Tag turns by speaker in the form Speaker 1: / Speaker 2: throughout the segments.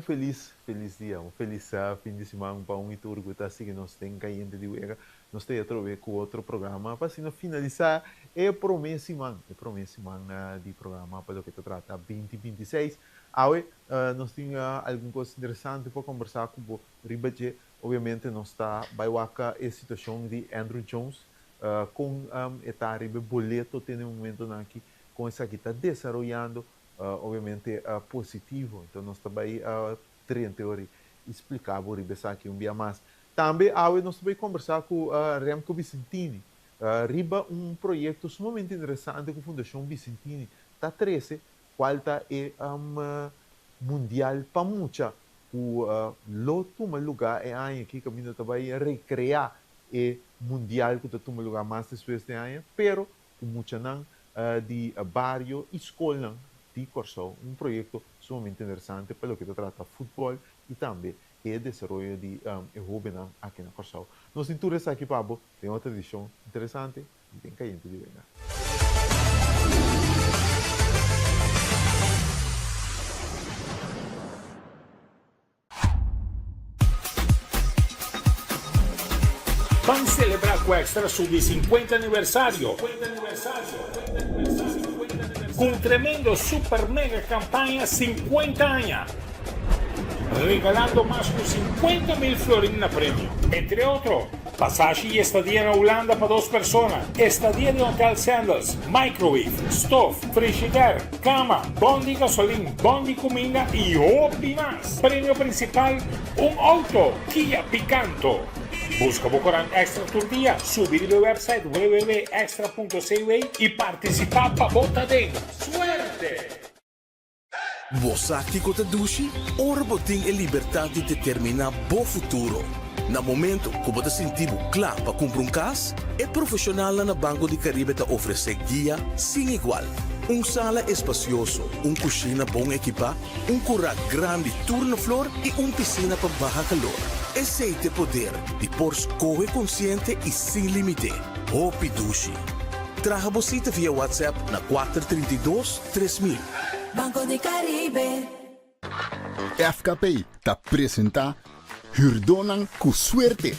Speaker 1: feliz dia, um feliz fim de semana para um iturgo que está assim, nós temos caindo de uega, nós temos outra vez com outro programa, para assim finalizar, é promessa semana de programa para o que se trata 2026. Aue, nós temos alguma coisa interessante para conversar com o Ribache, obviamente nós está baiwaka a situação de Andrew Jones, com esta boleto tem um momento aqui, com essa que está desenvolvendo, obviamente positivo, então nós também em teoria explicar o aqui um dia mais. Também nós também conversar com Remco Vicentini, riba um projeto sumamente interessante com a Fundação Vicentini, está 13, qual está mundial para muita, o loto um lugar é aí aqui que a gente também recriar e mundial que toma lugar mais depois de ano, pero com muita não de barrio e escola de Corsão, um projeto sumamente interessante pelo que trata futebol e também o desenvolvimento de jovens aqui na Corsão. Nós temos aqui, Pablo, tem outra edição interessante e tem que ir de venha.
Speaker 2: Vamos celebrar com o Extra Sub 50 aniversário. Com um tremendo super mega campanha 50 anos. Regalando mais de 50.000 florins na prêmio. Entre outros, passagem e estadia na Holanda para 2 pessoas. Estadia de Hotel Sandals, microwave, stove, frigideira, cama, bom de gasolina, bom de comida e hobby mais. Prêmio principal, um auto Kia Picanto. Busca o Coran Extra todo dia, subir no website www.extra.cv e participar para botar dentro. Suerte!
Speaker 3: Você aqui com a Dushi, ora tem a liberdade de determinar o futuro. No momento que você sentir claro para comprar casa, é profissional na Banco de Caribe te oferece guia sem igual. Sala espacioso, cozinha bom equipa, curral grande turno-flor e piscina para baixar calor. Esse é o poder de por escolher consciente e sem limite. Hopi Dushi. Traga você via WhatsApp na 432-3000.
Speaker 4: Banco de Caribe.
Speaker 5: FKP te apresenta Hurdonan com suerte.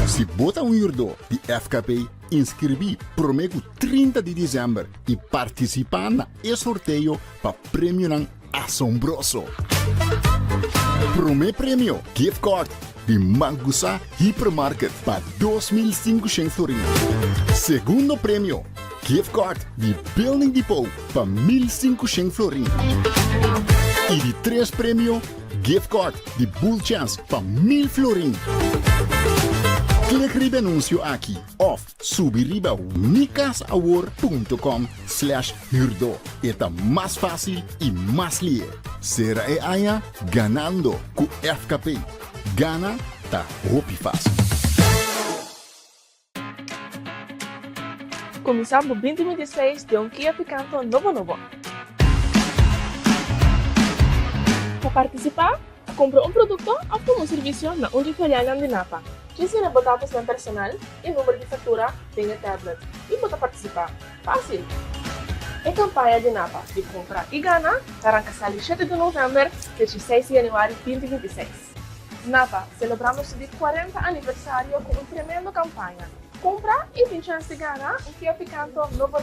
Speaker 5: Se bota hurdo de FKP, inscrevi promego 30 de dezembro e participar na sorteio para prêmio assombroso. Prêmio gift card de Mangusa Hypermarket para 2.500 florins. Segundo prêmio, gift card de Building Depot para 1.500 florins. E de 3 prêmio, gift card de Bull Chance para 1.000 florins. Clique no anúncio aqui ou subiriba nicasaward.com/hurdo. É mais fácil e mais ligeiro. Será aia ganhando com FKP. Gana tá hopi fácil.
Speaker 6: Começamos 2026 de Kia Picanto novo. Para participar, compra um produto ou um serviço na Uniferiana de Napa. Precisa botar a pessoa personal e número de fatura tem a tablet. E pode participar. Fácil! É campanha de Napa de compra e gana arranca 7 de novembro de 16 de janeiro de 2026. Napa, celebramos o 40 aniversário com uma tremenda campanha. Compra e tem chance de ganhar um Kia Picanto novo.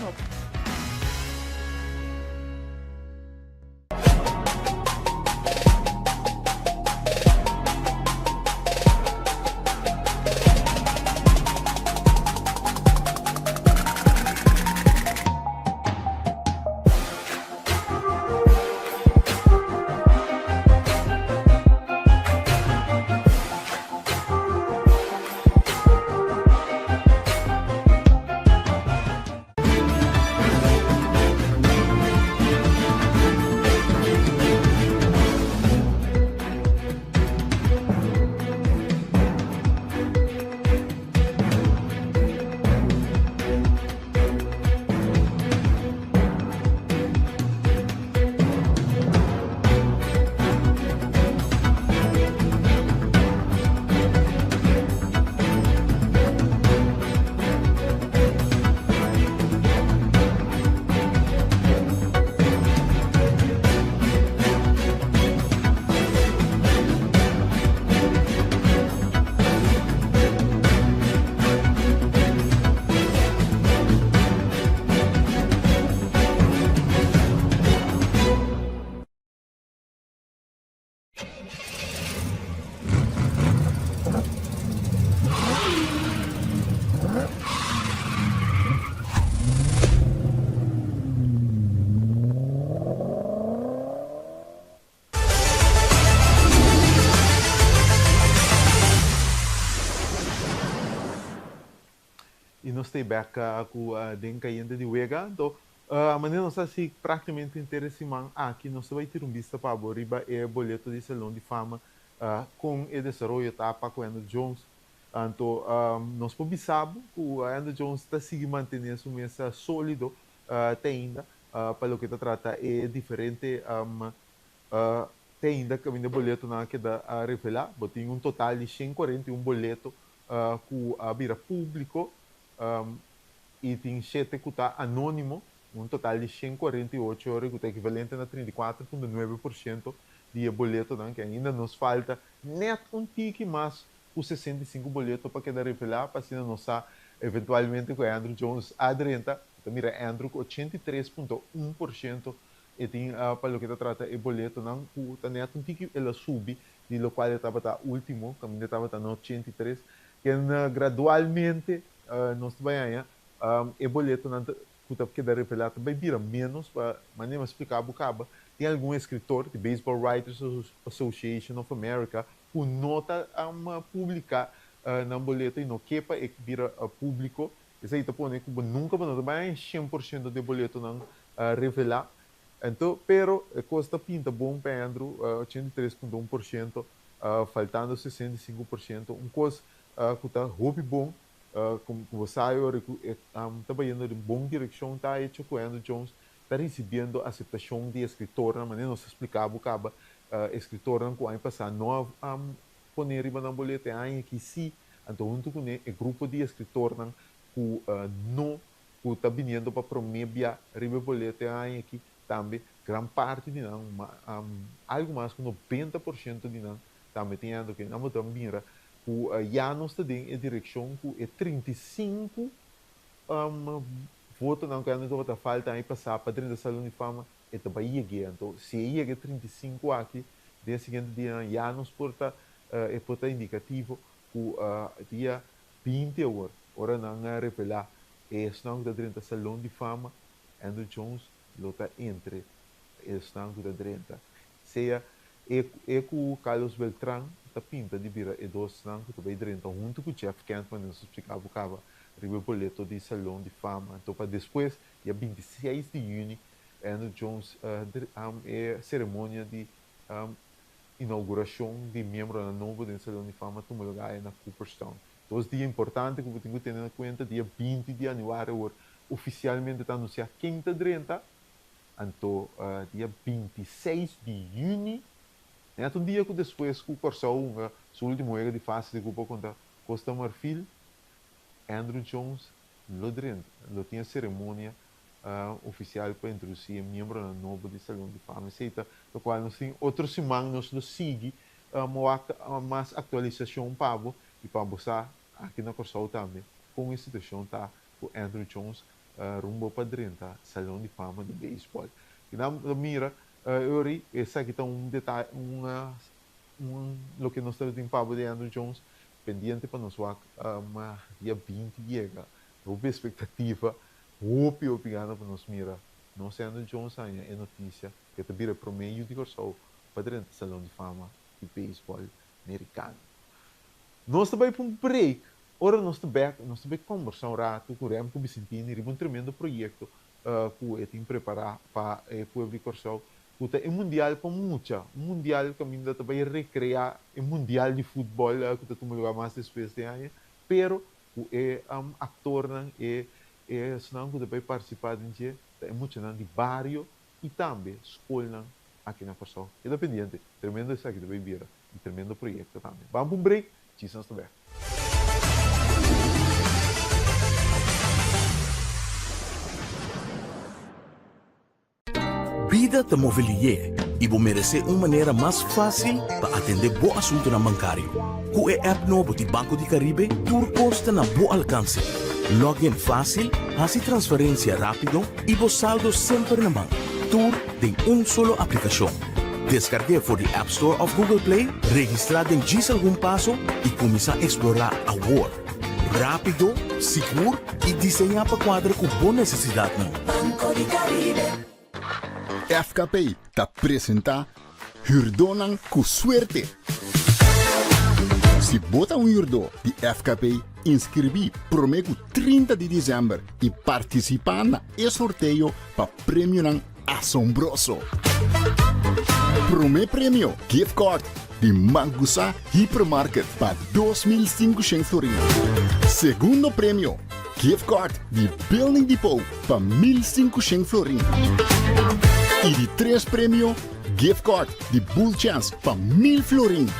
Speaker 1: stay back com den caindo de wega. Então, a maneira nós assim praticamente interessante aqui nós vai ter vista para riba é boleto de salão de fama com o desenvolvimento etapa com Andrew Jones. Então, nós podemos saber que o Andrew Jones está seguindo mantendo sua mesa sólido ainda para o que trata é diferente tem ainda que o boleto não que dá a revelar, tem um total de 141 boleto que a vira público e tem 7 que está anônimo, um total de 148 horas que é equivalente a 34,9% de boleto que ainda nos falta net um tique mais os 65 boletos para quedar revelar para se não sabe eventualmente com Andrew Jones adrenta, então mira Andrew com 83,1% e tem para o que trata o boleto não o net um tique ela sube de lo qual estava último caminho estava no 83 que gradualmente nós vai o boleto não que dá revelar também vira menos para maneira explicar bucaba tem algum escritor de Baseball Writers Association of America que nota publicar na boleto e não quepa e vira público isso aí tá pondo que nunca vai 100% de boleto não revelar então pero custa pinta bom para Andrew 83,1% faltando 65% coisa que está hobby bom como você está indo em boa direção está hecho com Andrew Jones está recebendo aceitação de escritor na maneira nós explicava acaba escritor não vai passar não poner riba na boleto aqui sim então junto com o grupo de escritor não que não que está vindo para promover riba boleto aqui também grande parte de não algo mais que 90% de não também tem que não também já não está em direção que é 35 votos não que ainda falta aí passar para dentro da salão de fama e também chega então se chega 35 aqui dia seguinte dia já nos porta é porta indicativo que dia 20 hora não revelar é não da dentro da salão de fama Andrew Jones lota entre não da dentro seja é que o Carlos Beltrán está pinta de vira e dois não que também dentro junto com o Jeff Kent quando nos explicava o cava o boleto de salão de fama então para depois dia 26 de junho Andrew Jones é cerimônia de inauguração de membro novo do salão de fama toma lugar na Cooperstown então é dia importante que eu tenho que ter em conta dia 20 de janeiro oficialmente está anunciado quem está dentro então dia 26 de junho é um dia que depois que o Corsão seu último erro de fase de grupo contra Costa Marfil Andrew Jones lo tinha cerimônia oficial para introduzir membro novo do salão de fama aceita do qual nós tem outros semanas nós lo sigue mais atualização para e para você aqui na Corsão também com a situação tá o Andrew Jones rumbo para dentro salão de fama do beisebol e na mira eu essa aqui está detalhe lo que nós estamos em Pablo de Andrew Jones pendiente para nós dia 20 chega houve expectativa houve opinião para nós mira não sei Andrew Jones ainda é notícia que está vira para o meio de Corsão para dentro do salão de fama de beisebol americano nós também para um break ora nós também conversar um rato com o Rem Vicentini e um tremendo projeto que ele tem preparado para o povo de Corsão é mundial para muita mundial que ainda também recrear é mundial de futebol que está tomando lugar mais depois de ano pero é ator é senão que também participar de é muito de barrio e também escola aqui na Corsão é dependente tremendo isso aqui também vira um tremendo projeto também vamos para um break Jesus também
Speaker 3: Vida te mobilier e vou merecer uma maneira mais fácil para atender bom assunto na bancário. Com a app novo de Banco de Caribe, tudo custa na bom alcance. Login fácil, fazer transferência rápido e vos saldo sempre na mão. Tudo tem solo aplicação. Descargue por the App Store of Google Play, registrar em diz algum passo e começar a explorar a world. Rápido, seguro e desenhar para quadra com boa necessidade.
Speaker 4: Banco de Caribe.
Speaker 5: FKP te apresenta Hurdonan com suerte. Se bota hurdo de FKP, inscrevi promego 30 de dezembro e participar na sorteio para prêmio nang assombroso. Primeiro prêmio, gift card de Mangusa Hypermarket para 2.500 florins. Segundo prêmio, gift card de Building Depot para 1.500 florins. E de três prêmio, gift card de Bull Chance para 1.000 florins.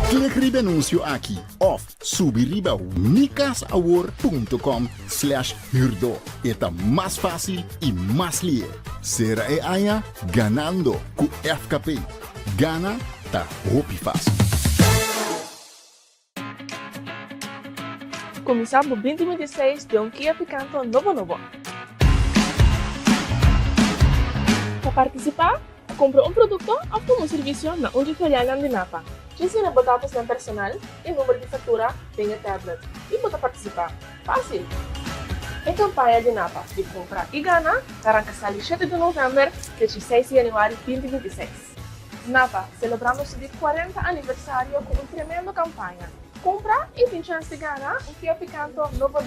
Speaker 5: Clique riba anúncio aqui ou subir riba unicasaward.com/hurdo. Está mais fácil e mais lié. Será aia ganando com FKP. Gana tá roupa fácil.
Speaker 6: Começamos 2026 de Kia Picanto novo. Para participar, compra produto ou serviço na Uniferial de Napa. Ensina dados ng personal e número de fatura tem tablet. E pode participar. Fácil! A campanha de Napa de compra e gana arranca 7 de novembro até 6 de janeiro 2026. Napa celebramos seu 40 aniversário com uma tremenda campanha. Compra e tem chance de ganhar Kia Picanto novo.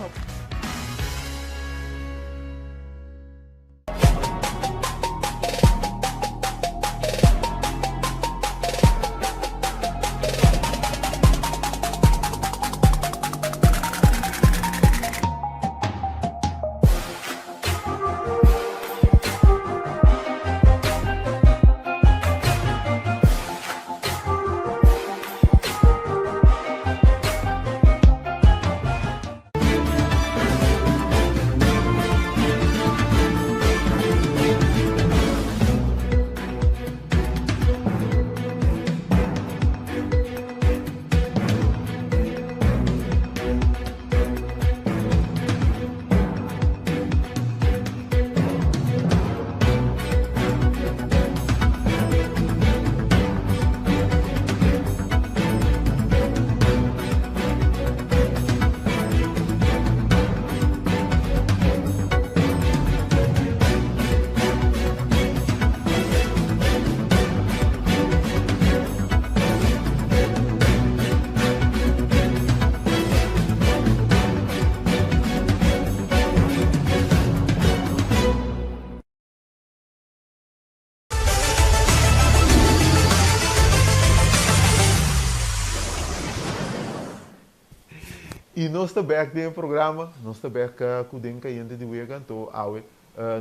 Speaker 1: E nós estamos aqui no programa, nós estamos aqui com o cliente de Wega, então,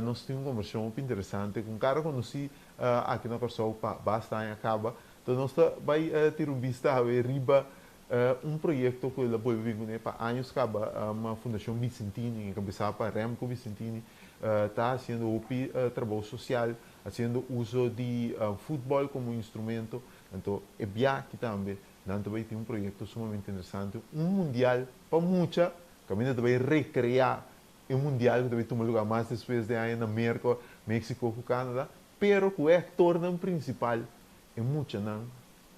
Speaker 1: nós temos uma conversa muito interessante com um cara que conheci aqui na Corsol, basta em acaba, então nós vai ter uma vista a ver riba projeto que ele vai vir para anos acaba, uma fundação Vicentini, que começava para Remco Vicentini, está fazendo trabalho social, fazendo uso de futebol como instrumento, então é bem aqui também. Nanto vai ter projeto sumamente interessante, mundial para muita, que ainda vai recriar mundial que vai tomar lugar mais depois de aí na América, México, Canadá, pero que o actor principal é muito não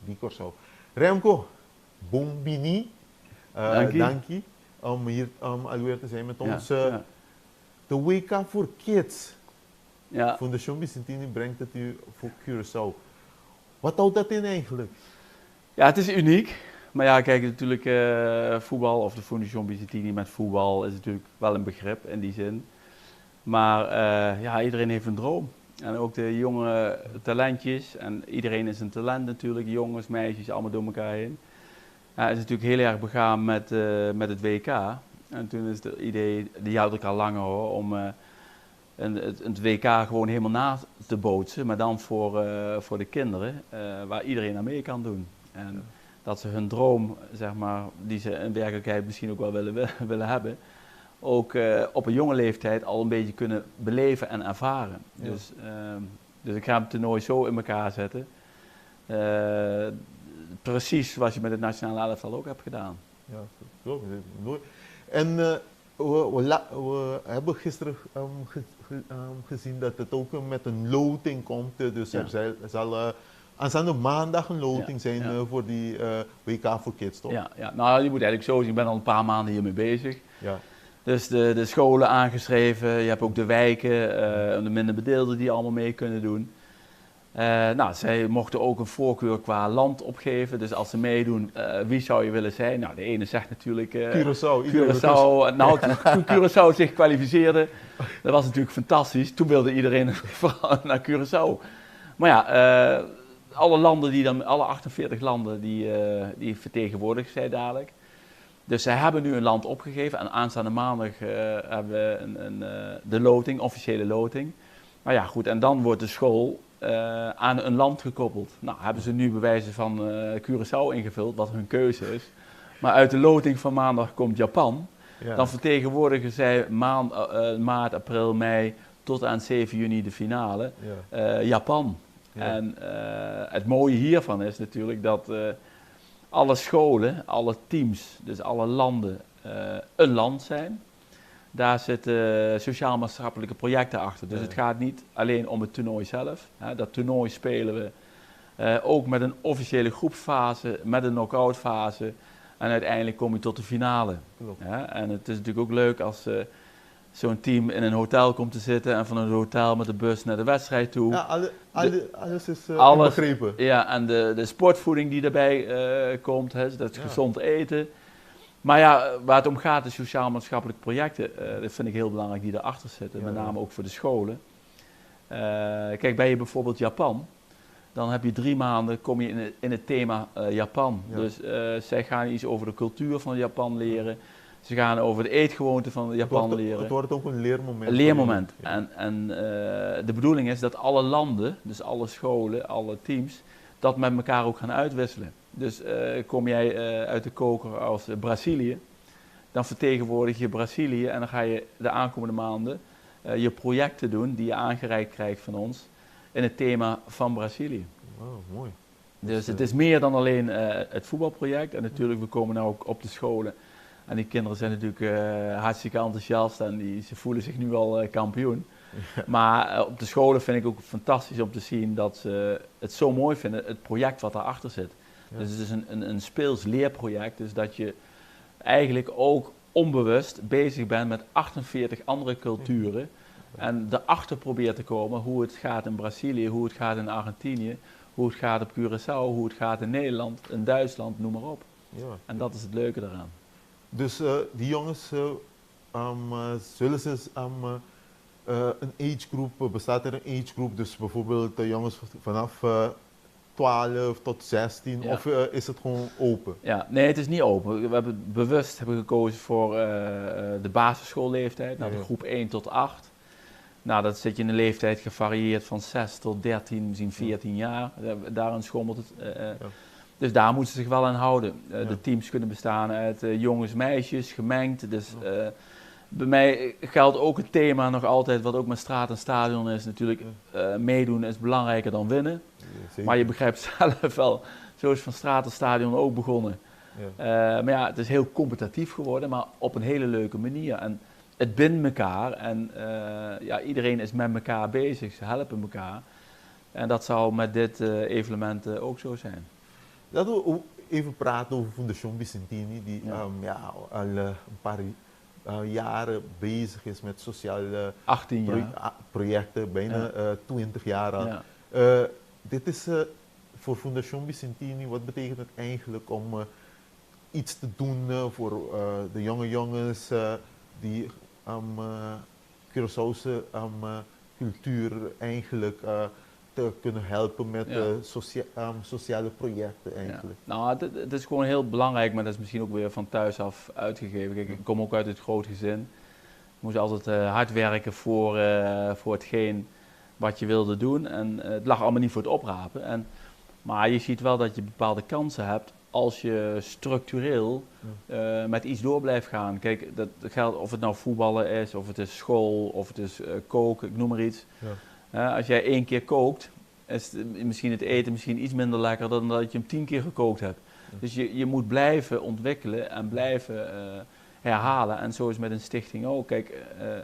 Speaker 1: de Corsol. Remco, bom bini, danke, hier alweer te zijn met ons. De WK voor Kids, Fundação Vicentini brengt het u voor Curaçao. Wat houdt dat in eigenlijk?
Speaker 7: Ja, het is uniek. Maar ja, kijk, natuurlijk voetbal of de Fundación Vicentini met voetbal is natuurlijk wel een begrip in die zin. Maar ja, iedereen heeft een droom. En ook de jonge talentjes. En iedereen is een talent natuurlijk. Jongens, meisjes, allemaal door elkaar heen. Ja, het is natuurlijk heel erg begaan met het WK. En toen is het idee, die houdt ik al langer hoor, om het WK gewoon helemaal na te bootsen. Maar dan voor de kinderen, waar iedereen aan mee kan doen. En dat ze hun droom, zeg maar, die ze in werkelijkheid misschien ook wel willen hebben, ook op een jonge leeftijd al een beetje kunnen beleven en ervaren. Ja. Dus ik ga het toernooi zo in elkaar zetten. Precies zoals je met het nationale elftal ook hebt gedaan.
Speaker 1: Ja, zo. En we hebben gisteren gezien dat het ook met een loting komt. Dus er zal aanstaande maandag een loting zijn voor die WK voor Kids, toch?
Speaker 7: Ja, nou je moet eigenlijk zo zien, ik ben al een paar maanden hiermee bezig. Ja. Dus de scholen aangeschreven, je hebt ook de wijken, de minder bedeelden die allemaal mee kunnen doen. Nou, zij mochten ook een voorkeur qua land opgeven. Dus als ze meedoen, wie zou je willen zijn? Nou, de ene zegt natuurlijk
Speaker 1: Curaçao.
Speaker 7: Curaçao. Nou, toen Curaçao zich kwalificeerde, dat was natuurlijk fantastisch. Toen wilde iedereen vooral naar Curaçao. Maar ja, alle 48 landen die vertegenwoordigen zij dadelijk. Dus zij hebben nu een land opgegeven en aanstaande maandag hebben we de loting, officiële loting. Maar ja, goed, en dan wordt de school aan een land gekoppeld. Nou, hebben ze nu bewijzen van Curaçao ingevuld, wat hun keuze is. Maar uit de loting van maandag komt Japan. Ja. Dan vertegenwoordigen zij maart, april, mei tot aan 7 juni de finale. Ja. Japan. Ja. En het mooie hiervan is natuurlijk dat alle scholen, alle teams, dus alle landen een land zijn. Daar zitten sociaal-maatschappelijke projecten achter. Dus het gaat niet alleen om het toernooi zelf. Dat toernooi spelen we ook met een officiële groepsfase, met een knock-out fase. En uiteindelijk kom je tot de finale. En het is natuurlijk ook leuk als zo'n team in een hotel komt te zitten en van een hotel met de bus naar de wedstrijd toe.
Speaker 1: Ja, alles is begrepen.
Speaker 7: Ja, en de sportvoeding die daarbij komt, dat gezond eten. Maar ja, waar het om gaat, de sociaal-maatschappelijke projecten, dat vind ik heel belangrijk die erachter zitten, met name ook voor de scholen. Kijk, ben je bijvoorbeeld Japan, dan heb je 3 maanden, kom je in het thema Japan. Ja. Dus zij gaan iets over de cultuur van Japan leren, ze gaan over de eetgewoonten van Japan leren.
Speaker 1: Het wordt ook een leermoment.
Speaker 7: Een leermoment. Ja. En de bedoeling is dat alle landen, dus alle scholen, alle teams, dat met elkaar ook gaan uitwisselen. Dus kom jij uit de koker als Brazilië, dan vertegenwoordig je Brazilië en dan ga je de aankomende maanden je projecten doen die je aangereikt krijgt van ons in het thema van Brazilië.
Speaker 1: Wow, mooi.
Speaker 7: Dus het is meer dan alleen het voetbalproject en natuurlijk we komen nou ook op de scholen en die kinderen zijn natuurlijk hartstikke enthousiast en ze voelen zich nu al kampioen. Ja. Maar op de scholen vind ik ook fantastisch om te zien dat ze het zo mooi vinden, het project wat daarachter zit. Ja. Dus het is een speels leerproject, dus dat je eigenlijk ook onbewust bezig bent met 48 andere culturen en erachter probeert te komen hoe het gaat in Brazilië, hoe het gaat in Argentinië, hoe het gaat op Curaçao, hoe het gaat in Nederland, in Duitsland, noem maar op. Ja. En dat is het leuke eraan.
Speaker 1: Dus die jongens, zullen ze een agegroep, bestaat er een agegroep, dus bijvoorbeeld de jongens vanaf 12 tot 16, of is het gewoon open?
Speaker 7: Ja, nee, het is niet open. We hebben bewust gekozen voor de basisschoolleeftijd, de groep 1 tot 8. Nou, dat zit je in een leeftijd gevarieerd van 6 tot 13, misschien 14 jaar. Daarin schommelt het. Dus daar moeten ze zich wel aan houden. De teams kunnen bestaan uit jongens, meisjes, gemengd. Dus bij mij geldt ook het thema nog altijd, wat ook met straat en stadion is, natuurlijk meedoen is belangrijker dan winnen. Ja, maar je begrijpt zelf wel, zo is van straat en stadion ook begonnen. Ja. Maar ja, het is heel competitief geworden, maar op een hele leuke manier. En het bindt elkaar en iedereen is met elkaar bezig, ze helpen elkaar. En dat zou met dit evenement ook zo zijn.
Speaker 1: Laten we even praten over Fundación Vicentini, die al een paar jaren bezig is met sociale
Speaker 7: 18
Speaker 1: projecten, bijna 20 jaar al. Ja. Dit is voor Fundación Vicentini, wat betekent het eigenlijk om iets te doen voor de jonge jongens die Curaçaose cultuur eigenlijk te kunnen helpen met sociale projecten eigenlijk?
Speaker 7: Ja. Nou, het is gewoon heel belangrijk, maar dat is misschien ook weer van thuis af uitgegeven. Kijk, ik kom ook uit het groot gezin. Ik moest altijd hard werken voor hetgeen wat je wilde doen. En het lag allemaal niet voor het oprapen. Maar je ziet wel dat je bepaalde kansen hebt als je structureel met iets door blijft gaan. Kijk, dat geldt of het nou voetballen is, of het is school, of het is koken, ik noem maar iets. Ja. Als jij 1 keer kookt, is misschien het eten misschien iets minder lekker dan dat je hem 10 keer gekookt hebt. Ja. Dus je moet blijven ontwikkelen en blijven herhalen. En zo is met een stichting ook. Kijk,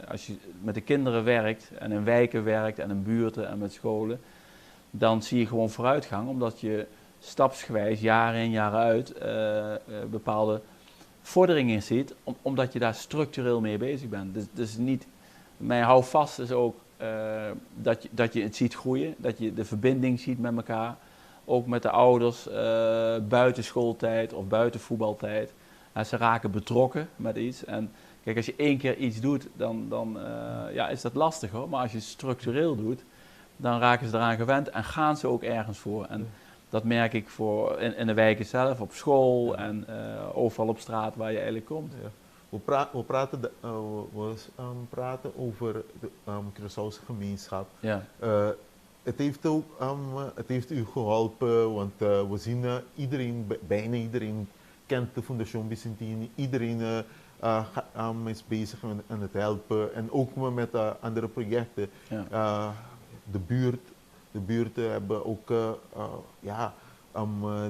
Speaker 7: als je met de kinderen werkt en in wijken werkt en in buurten en met scholen, dan zie je gewoon vooruitgang, omdat je stapsgewijs, jaar in jaar uit, bepaalde vorderingen ziet, omdat je daar structureel mee bezig bent. Dus niet, mijn houvast is ook dat je het ziet groeien, dat je de verbinding ziet met elkaar. Ook met de ouders buiten schooltijd of buiten voetbaltijd. Ze raken betrokken met iets. En kijk, als je 1 keer iets doet, dan is dat lastig hoor. Maar als je het structureel doet, dan raken ze eraan gewend en gaan ze ook ergens voor. En dat merk ik in de wijken zelf, op school en overal op straat waar je eigenlijk komt.
Speaker 1: Ja. We praten over de Curaçaose gemeenschap.
Speaker 7: Ja.
Speaker 1: Het heeft u geholpen, want we zien bijna iedereen kent de Fundación Vicentini. Iedereen is bezig aan het helpen en ook met andere projecten.
Speaker 7: Ja.
Speaker 1: De buurten hebben ook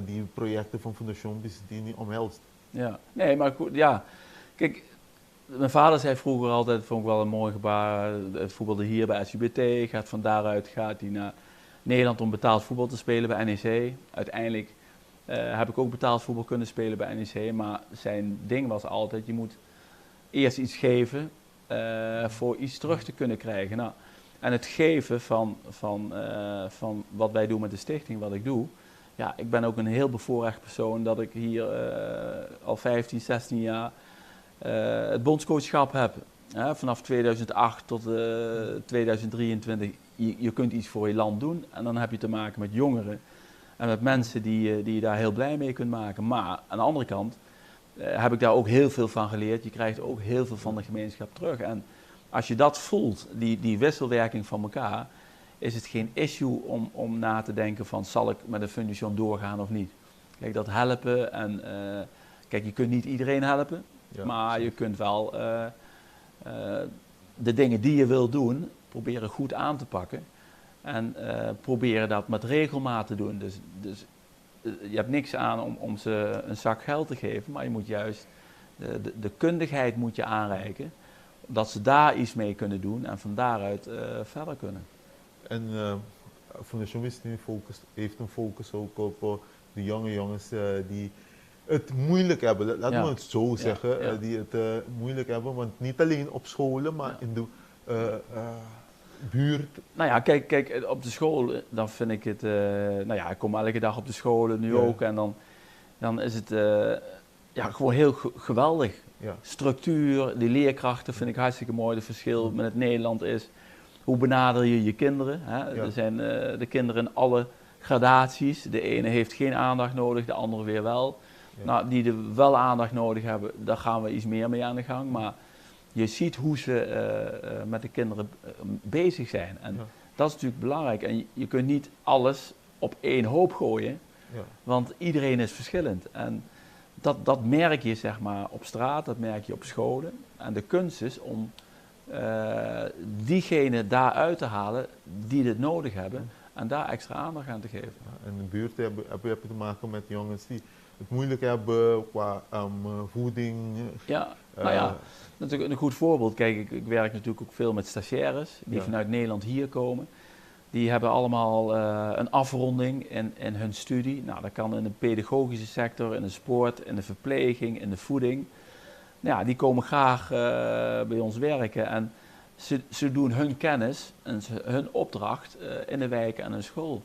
Speaker 1: die projecten van Fundación Vicentini omhelst.
Speaker 7: Ja, nee, maar goed, ja. Kijk, mijn vader zei vroeger altijd, vond ik wel een mooi gebaar, het voetbalde hier bij SUBT, van daaruit gaat hij naar Nederland om betaald voetbal te spelen bij NEC. Uiteindelijk heb ik ook betaald voetbal kunnen spelen bij NEC, maar zijn ding was altijd, je moet eerst iets geven voor iets terug te kunnen krijgen. Nou, en het geven van wat wij doen met de stichting, wat ik doe, ja, ik ben ook een heel bevoorrecht persoon dat ik hier al 15, 16 jaar het bondscoachschap heb. Vanaf 2008 tot 2023, je kunt iets voor je land doen en dan heb je te maken met jongeren en met mensen die je daar heel blij mee kunt maken. Maar aan de andere kant heb ik daar ook heel veel van geleerd. Je krijgt ook heel veel van de gemeenschap terug. En als je dat voelt, die wisselwerking van elkaar, is het geen issue om na te denken van zal ik met een Fundación doorgaan of niet. Kijk, dat helpen en kijk, je kunt niet iedereen helpen, maar je kunt wel de dingen die je wil doen, proberen goed aan te pakken en proberen dat met regelmaat te doen. Dus je hebt niks aan om ze een zak geld te geven, maar je moet juist de kundigheid moet je aanreiken, dat ze daar iets mee kunnen doen en van daaruit verder kunnen.
Speaker 1: En Fundación Vicentini heeft een focus ook op de jonge jongens die het moeilijk hebben, laten we het zo zeggen, die het moeilijk hebben, want niet alleen op scholen, maar in de buurt.
Speaker 7: Nou ja, kijk, op de school, dan vind ik het, ik kom elke dag op de scholen nu ook en dan is het gewoon heel geweldig. Ja. Structuur, die leerkrachten vind ik hartstikke mooi. Het verschil met het Nederland is, hoe benader je je kinderen? Hè? Ja. Er zijn de kinderen in alle gradaties. De ene heeft geen aandacht nodig, de andere weer wel. Ja. Nou, die er wel aandacht nodig hebben, daar gaan we iets meer mee aan de gang. Maar je ziet hoe ze met de kinderen bezig zijn. En dat is natuurlijk belangrijk. En je kunt niet alles op één hoop gooien, want iedereen is verschillend. En dat merk je zeg maar op straat, dat merk je op scholen. En de kunst is om diegenen daaruit te halen die het nodig hebben en daar extra aandacht aan te geven.
Speaker 1: Ja, en in de buurt heb je te maken met jongens die het moeilijk hebben qua voeding.
Speaker 7: Ja, natuurlijk een goed voorbeeld. Kijk, ik werk natuurlijk ook veel met stagiaires die vanuit Nederland hier komen. Die hebben allemaal een afronding in hun studie. Nou, dat kan in de pedagogische sector, in de sport, in de verpleging, in de voeding. Nou, ja, die komen graag bij ons werken en ze doen hun kennis en hun opdracht in de wijk en in school.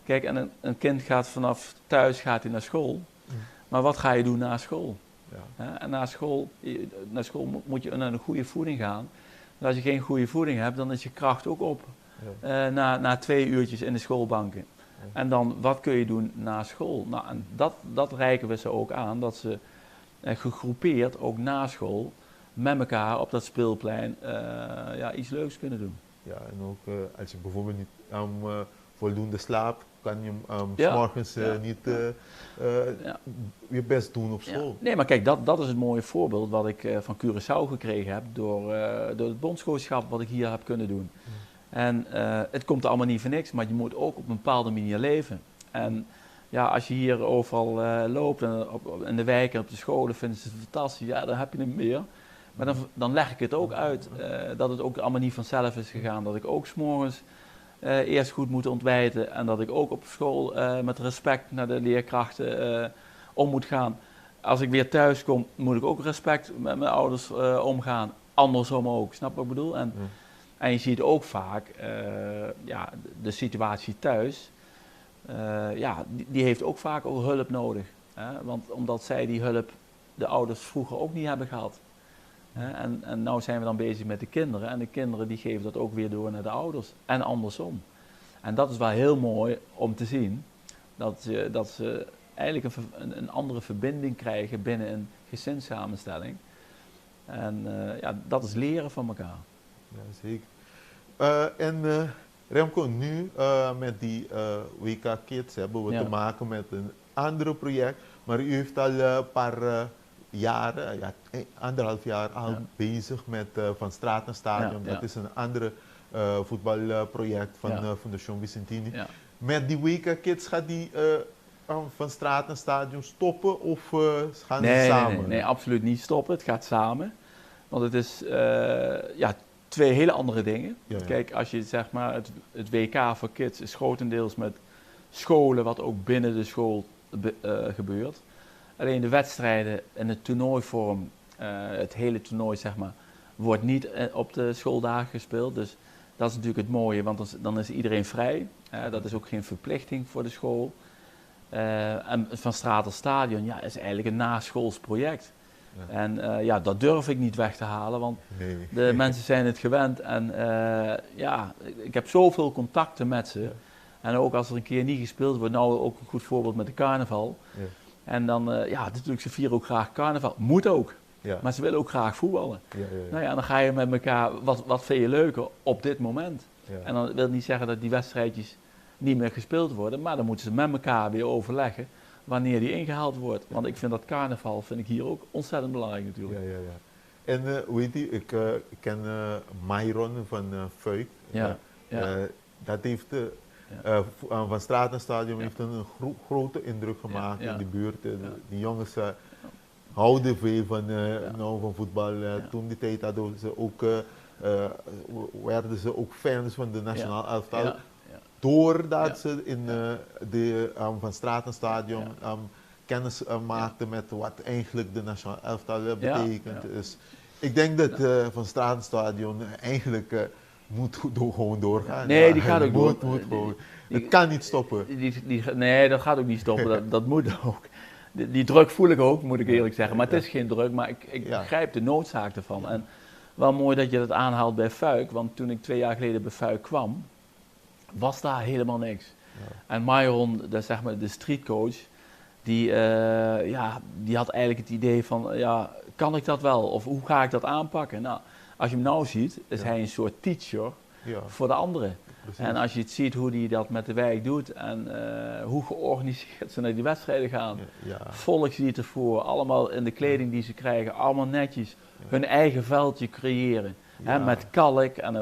Speaker 7: Kijk, en een kind gaat vanaf thuis naar school, maar wat ga je doen na school? Ja. En na school moet je naar een goede voeding gaan. En als je geen goede voeding hebt, dan is je kracht ook op. Ja. Na 2 uurtjes in de schoolbanken. Ja. En dan, wat kun je doen na school? Nou, en dat reiken we ze ook aan, dat ze gegroepeerd, ook na school, met elkaar op dat speelplein iets leuks kunnen doen.
Speaker 1: Ja, en ook als je bijvoorbeeld niet voldoende slaapt, kan je 's morgens niet je best doen op school.
Speaker 7: Ja. Nee, maar kijk, dat is het mooie voorbeeld wat ik van Curaçao gekregen heb door het bondscoachschap wat ik hier heb kunnen doen. En het komt allemaal niet voor niks, maar je moet ook op een bepaalde manier leven. En ja, als je hier overal loopt en in de wijken en op de scholen vinden ze het fantastisch, ja, dan heb je het meer. Maar dan leg ik het ook uit dat het ook allemaal niet vanzelf is gegaan. Dat ik ook 's morgens eerst goed moet ontbijten en dat ik ook op school met respect naar de leerkrachten om moet gaan. Als ik weer thuis kom, moet ik ook respect met mijn ouders omgaan. Andersom ook, snap wat ik bedoel? En En je ziet ook vaak, de situatie thuis, die heeft ook vaak ook hulp nodig. Want omdat zij die hulp, de ouders vroeger ook niet hebben gehad. En nou zijn we dan bezig met de kinderen. En de kinderen die geven dat ook weer door naar de ouders. En andersom. En dat is wel heel mooi om te zien. Dat ze eigenlijk een andere verbinding krijgen binnen een gezinssamenstelling. En dat is leren van elkaar.
Speaker 1: Ja, zeker. Remco, nu met die WK Kids hebben we te maken met een ander project. Maar u heeft al een paar jaren, 1,5 jaar al bezig met Van Stratenstadion. Dat is een andere voetbalproject van Fundación Vicentini. Ja. Met die WK Kids gaat die Van Stratenstadion stoppen of gaan ze samen?
Speaker 7: Nee, absoluut niet stoppen. Het gaat samen. Want het is twee hele andere dingen. Ja. Kijk, als je zeg maar het WK voor Kids is grotendeels met scholen, wat ook binnen de school gebeurt. Alleen de wedstrijden en het toernooivorm, het hele toernooi zeg maar, wordt niet op de schooldagen gespeeld. Dus dat is natuurlijk het mooie, want dan is iedereen vrij. Dat is ook geen verplichting voor de school. En Van Stratenstadion is eigenlijk een naschools project. Ja. En dat durf ik niet weg te halen, want de mensen zijn het gewend. En ik heb zoveel contacten met ze. Ja. En ook als er een keer niet gespeeld wordt, nou ook een goed voorbeeld met de carnaval. Ja. En dan, natuurlijk, ze vieren ook graag carnaval. Moet ook. Ja. Maar ze willen ook graag voetballen. Nou dan ga je met elkaar, wat vind je leuker op dit moment? Ja. En dan wil niet zeggen dat die wedstrijdjes niet meer gespeeld worden, maar dan moeten ze met elkaar weer overleggen wanneer die ingehaald wordt. Want ik vind dat carnaval hier ook ontzettend belangrijk natuurlijk.
Speaker 1: Ja. En weet je, ik ken Myron van Fuik. Dat heeft Van Stratenstadion heeft een grote indruk gemaakt in de buurt. Die jongens houden veel van voetbal. Toen die tijd hadden ze ook, werden ze ook fans van de nationale elftal. Doordat ze in de Van Stratenstadion kennis maakten met wat eigenlijk de nationale elftal betekent. Dus ik denk dat Van Stratenstadion eigenlijk moet gewoon doorgaan.
Speaker 7: Nee, die gaat ook door.
Speaker 1: Het kan niet stoppen.
Speaker 7: Nee, dat gaat ook niet stoppen. Dat moet ook. Die druk voel ik ook, moet ik eerlijk zeggen. Maar het is geen druk, maar ik begrijp de noodzaak ervan. En wel mooi dat je dat aanhaalt bij Fuik, want toen ik 2 jaar geleden bij Fuik kwam, was daar helemaal niks. Ja. En Myron, dat is zeg maar de streetcoach, die had eigenlijk het idee van, kan ik dat wel? Of hoe ga ik dat aanpakken? Nou, als je hem nou ziet, is hij een soort teacher voor de anderen. Precies. En als je het ziet hoe hij dat met de wijk doet en hoe georganiseerd ze naar die wedstrijden gaan. Volk ziet ervoor, allemaal in de kleding die ze krijgen, allemaal netjes hun eigen veldje creëren. Hè, met kalk en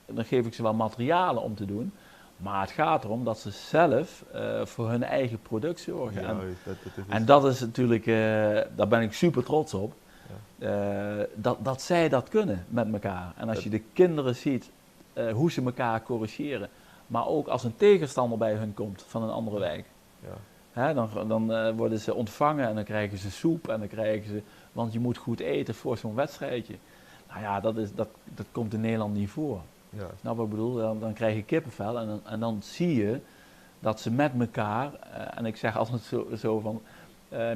Speaker 7: dan geef ik ze wel materialen om te doen. Maar het gaat erom dat ze zelf voor hun eigen product zorgen. En dat is natuurlijk, daar ben ik super trots op. Dat zij dat kunnen met elkaar. En als je de kinderen ziet hoe ze elkaar corrigeren, maar ook als een tegenstander bij hun komt van een andere wijk, dan worden ze ontvangen en dan krijgen ze soep en dan krijgen ze, want je moet goed eten voor zo'n wedstrijdje. Nou ja, dat komt in Nederland niet voor. Ja. Snap wat ik bedoel? Dan krijg je kippenvel en dan zie je dat ze met elkaar, en ik zeg altijd zo van,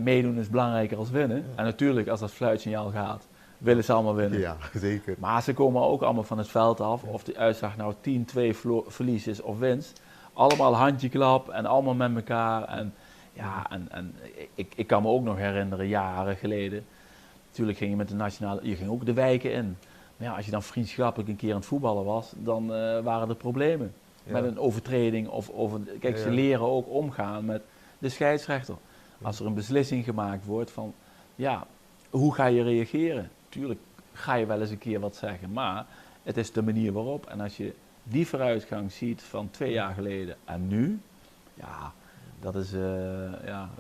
Speaker 7: meedoen is belangrijker als winnen. Ja. En natuurlijk, als dat fluitsignaal gaat, willen ze allemaal winnen.
Speaker 1: Ja, zeker.
Speaker 7: Maar ze komen ook allemaal van het veld af, of de uitslag nou 10-2 verlies is of winst. Allemaal handjeklap en allemaal met elkaar. En ik kan me ook nog herinneren, jaren geleden. Natuurlijk ging je met de nationale, je ging ook de wijken in. Maar ja, als je dan vriendschappelijk een keer aan het voetballen was, dan waren er problemen. Ja. Met een overtreding kijk, ze leren ook omgaan met de scheidsrechter. Als er een beslissing gemaakt wordt van, hoe ga je reageren? Tuurlijk ga je wel eens een keer wat zeggen, maar het is de manier waarop. En als je die vooruitgang ziet van 2 jaar geleden en nu, dat is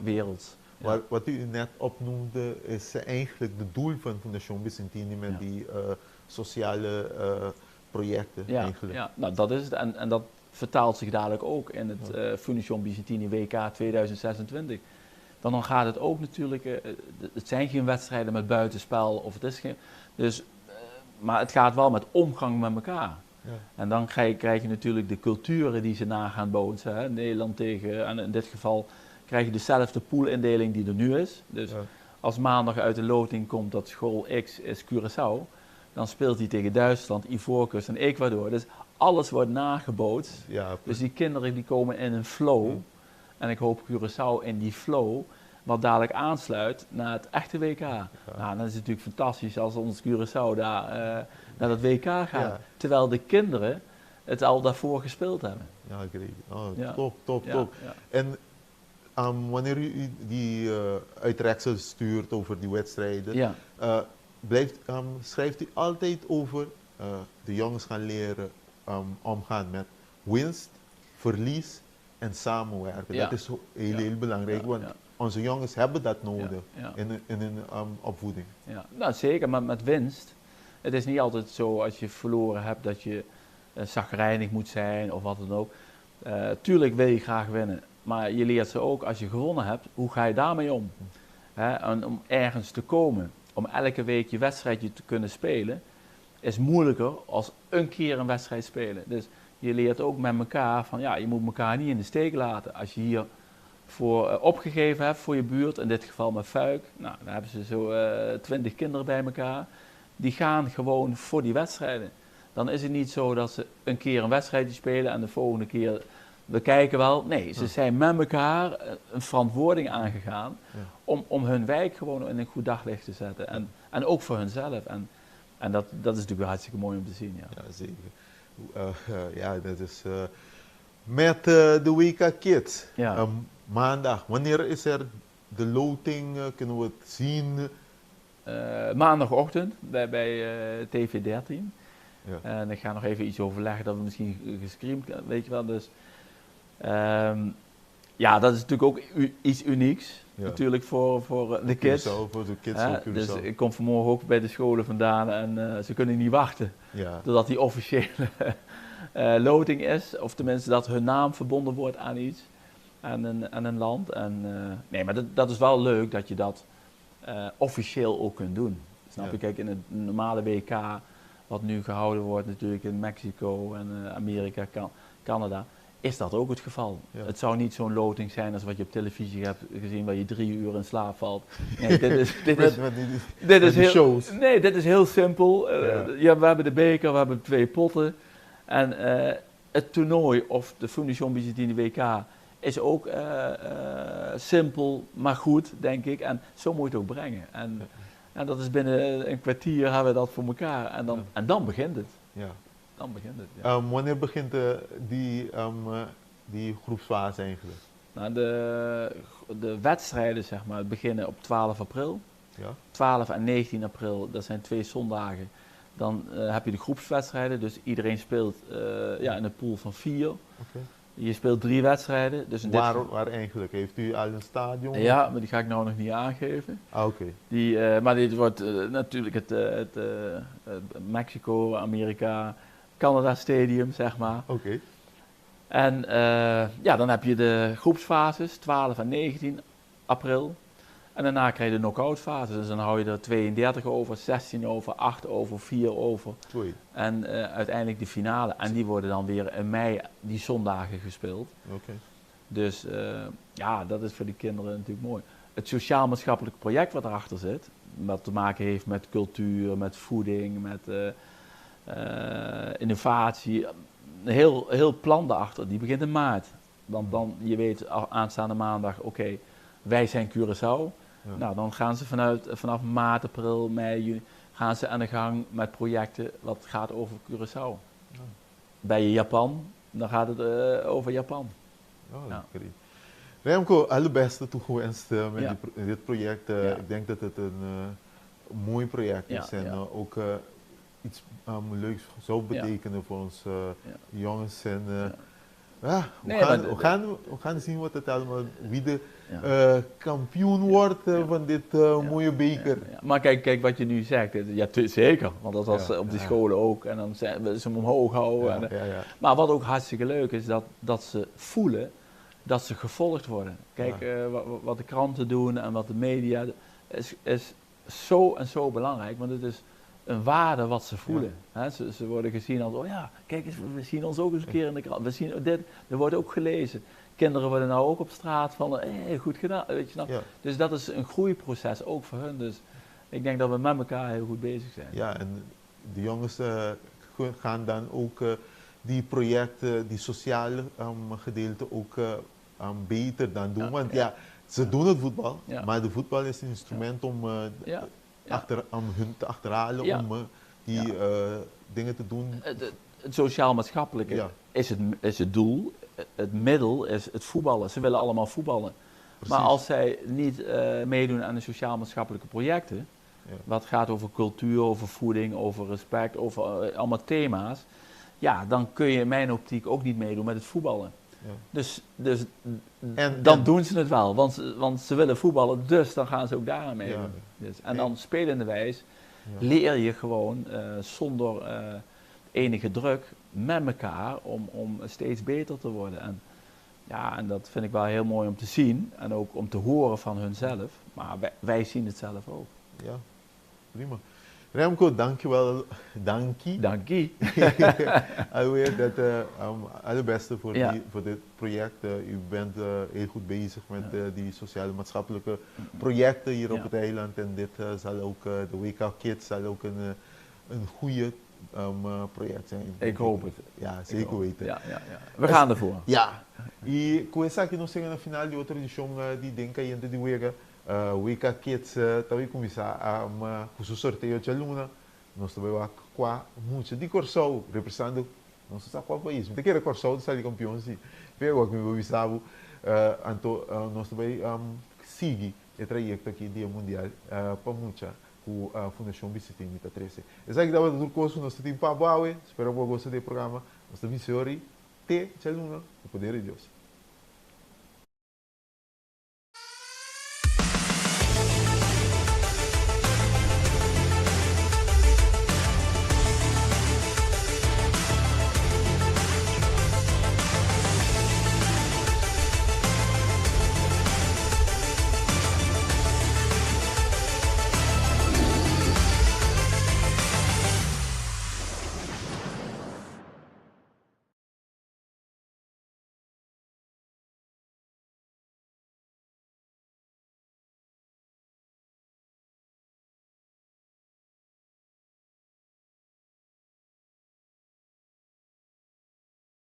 Speaker 7: werelds.
Speaker 1: Ja. Wat u net opnoemde is eigenlijk het doel van Fundación Vicentini met die sociale projecten eigenlijk. Ja,
Speaker 7: nou dat is het en dat vertaalt zich dadelijk ook in het Fundación Vicentini WK 2026. Dan gaat het ook natuurlijk, het zijn geen wedstrijden met buitenspel of het is geen, maar het gaat wel met omgang met elkaar.
Speaker 1: Ja.
Speaker 7: En dan krijg je natuurlijk de culturen die ze na gaan bootsen. Hè? Nederland tegen, en in dit geval krijg je dezelfde poolindeling die er nu is. Dus als maandag uit de loting komt dat school X is Curaçao, dan speelt hij tegen Duitsland, Ivoorkust en Ecuador. Dus alles wordt nagebootst.
Speaker 1: Ja,
Speaker 7: Dus die kinderen die komen in een flow. En ik hoop Curaçao in die flow, wat dadelijk aansluit naar het echte WK. Nou, dan is het natuurlijk fantastisch als ons Curaçao daar naar dat WK gaat.
Speaker 1: Ja.
Speaker 7: Terwijl de kinderen het al daarvoor gespeeld hebben.
Speaker 1: Ja, great. Oh,
Speaker 7: Ja.
Speaker 1: top.
Speaker 7: Ja.
Speaker 1: En wanneer u die uittreksel stuurt over die wedstrijden,
Speaker 7: Ja.
Speaker 1: schrijft u altijd over de jongens gaan leren omgaan met winst, verlies en samenwerken.
Speaker 7: Ja.
Speaker 1: Dat is heel belangrijk, want onze jongens hebben dat nodig in hun opvoeding.
Speaker 7: Ja, nou zeker, maar met winst. Het is niet altijd zo als je verloren hebt dat je chagrijnig moet zijn of wat dan ook. Tuurlijk wil je graag winnen, maar je leert ze ook als je gewonnen hebt, hoe ga je daarmee om? En om ergens te komen, om elke week je wedstrijdje te kunnen spelen, is moeilijker als een keer een wedstrijd spelen. Dus je leert ook met elkaar van ja, je moet elkaar niet in de steek laten. Als je hier voor opgegeven hebt voor je buurt, in dit geval met Fuik, nou, dan hebben ze zo 20 kinderen bij elkaar. Die gaan gewoon voor die wedstrijden. Dan is het niet zo dat ze een keer een wedstrijdje spelen en de volgende keer, we kijken wel. Nee, ze zijn met elkaar een verantwoording aangegaan om hun wijk gewoon in een goed daglicht te zetten. En ook voor hunzelf. En dat is natuurlijk wel hartstikke mooi om te zien. Ja,
Speaker 1: Ja, zeker. Ja, dat is met de WK Kids.
Speaker 7: Ja.
Speaker 1: Maandag, wanneer is er de loting? Kunnen we het zien?
Speaker 7: Maandagochtend bij TV13.
Speaker 1: Ja.
Speaker 7: En ik ga nog even iets overleggen dat we misschien gescreamd, weet je wel. Dus ja, dat is natuurlijk ook iets unieks.
Speaker 1: Ja.
Speaker 7: Natuurlijk voor de kids.
Speaker 1: Curaçao, voor de kids
Speaker 7: Hè?
Speaker 1: op Curaçao.
Speaker 7: Dus ik kom vanmorgen ook bij de scholen vandaan en ze kunnen niet wachten.
Speaker 1: Ja.
Speaker 7: Doordat die officiële loting is. Of tenminste dat hun naam verbonden wordt aan iets. Aan een land. Nee, maar dat is wel leuk dat je dat officieel ook kunt doen. Snap je?
Speaker 1: Ja.
Speaker 7: Kijk, in het normale WK, wat nu gehouden wordt natuurlijk in Mexico en Amerika, Canada, is dat ook het geval.
Speaker 1: Ja.
Speaker 7: Het zou niet zo'n loting zijn als wat je op televisie hebt gezien, waar je 3 uur in slaap valt. Nee, dit is heel,
Speaker 1: shows.
Speaker 7: nee, dit is heel simpel.
Speaker 1: Ja.
Speaker 7: We hebben de beker, we hebben 2 potten. En het toernooi of de Foundation Byzantine WK is ook simpel, maar goed, denk ik. En zo moet je het ook brengen. En dat is binnen een kwartier hebben we dat voor elkaar. En dan begint het.
Speaker 1: Ja.
Speaker 7: Dan begint het, ja.
Speaker 1: Wanneer begint die groepsfase eigenlijk?
Speaker 7: Nou, de wedstrijden zeg maar, beginnen op 12 april.
Speaker 1: Ja.
Speaker 7: 12 en 19 april, dat zijn 2 zondagen. Dan heb je de groepswedstrijden, dus iedereen speelt in een pool van 4.
Speaker 1: Okay.
Speaker 7: Je speelt 3 wedstrijden. Dus in
Speaker 1: Waar eigenlijk? Heeft u al een stadion?
Speaker 7: Ja, maar die ga ik nou nog niet aangeven.
Speaker 1: Ah, oké.
Speaker 7: Maar dit wordt natuurlijk het Mexico, Amerika, Canada Stadium, zeg maar.
Speaker 1: Oké.
Speaker 7: En dan heb je de groepsfases, 12 en 19 april. En daarna krijg je de knock-out fase. Dus dan hou je er 32 over, 16 over, 8 over, 4 over.
Speaker 1: Oei.
Speaker 7: En uiteindelijk de finale. En die worden dan weer in mei, die zondagen gespeeld.
Speaker 1: Oké.
Speaker 7: Dus dat is voor die kinderen natuurlijk mooi. Het sociaal-maatschappelijk project wat erachter zit, wat te maken heeft met cultuur, met voeding, met innovatie. Een heel plan daarachter, die begint in maart. Want dan, je weet aanstaande maandag, oké, wij zijn Curaçao. Ja. Nou, dan gaan ze vanaf maart, april, mei, juni, gaan ze aan de gang met projecten wat gaat over Curaçao. Ja. Bij Japan, dan gaat het over Japan.
Speaker 1: Oh, ja. Remco, alle beste toegewenst met dit project. Ik denk dat het een mooi project is en ook iets leuks zou betekenen voor onze jongens. En, we gaan zien wat het allemaal, wie de kampioen wordt van dit mooie beker.
Speaker 7: Ja. Maar kijk wat je nu zegt, zeker, want dat was op die scholen ook en dan willen ze hem omhoog houden. Maar wat ook hartstikke leuk is, dat ze voelen dat ze gevolgd worden. Kijk, wat de kranten doen en wat de media is zo en zo belangrijk, want het is een waarde wat ze voelen. Hè? Ze worden gezien als, oh ja, kijk eens, we zien ons ook eens een keer in de krant. We zien dit, er wordt ook gelezen. Kinderen worden nou ook op straat van, goed gedaan, weet je nou.
Speaker 1: Ja.
Speaker 7: Dus dat is een groeiproces, ook voor hun. Dus ik denk dat we met elkaar heel goed bezig zijn.
Speaker 1: Ja, en de jongens gaan dan ook die projecten, die sociale gedeelte ook beter dan doen. Want ze doen het voetbal, maar de voetbal is een instrument om, om hun te achterhalen, om die dingen te doen.
Speaker 7: Het sociaal-maatschappelijke is het doel, het middel is het voetballen. Ze willen allemaal voetballen. Precies. Maar als zij niet meedoen aan de sociaal-maatschappelijke projecten, wat gaat over cultuur, over voeding, over respect, over allemaal thema's, dan kun je in mijn optiek ook niet meedoen met het voetballen. Ja. Dus dan doen ze het wel, want ze willen voetballen, dus dan gaan ze ook daaraan meedoen. Ja. Dus, en dan spelenderwijs leer je gewoon zonder enige druk met elkaar om steeds beter te worden. En dat vind ik wel heel mooi om te zien en ook om te horen van hunzelf, maar wij zien het zelf ook.
Speaker 1: Ja, prima. Remco, dankjewel. Dankie. Alweer dat alle beste voor dit project. U bent heel goed bezig met die sociale maatschappelijke projecten hier op het eiland. En dit zal ook, de WK Kids zal ook een goede project zijn.
Speaker 7: Ik hoop het.
Speaker 1: Ja, zeker weten.
Speaker 7: Ja. We gaan ervoor.
Speaker 1: Ja. E com essa aqui não chega na final de outra edição de Denka e de WK Kids também começar a com o sorteio de aluna. Nós também vamos com muito de Corsol, representando não sei qual país. Mas que era Corsol de sair campeão sim. Pego que me avisava, nós também sigue o trajeto aqui dia mundial para muita com a Fundação Bicitinita 13. Essa aqui dava tudo curso, nós temos para Baue, espero que você gostem do programa. Nós também senhores, te aluna, o poder de Deus.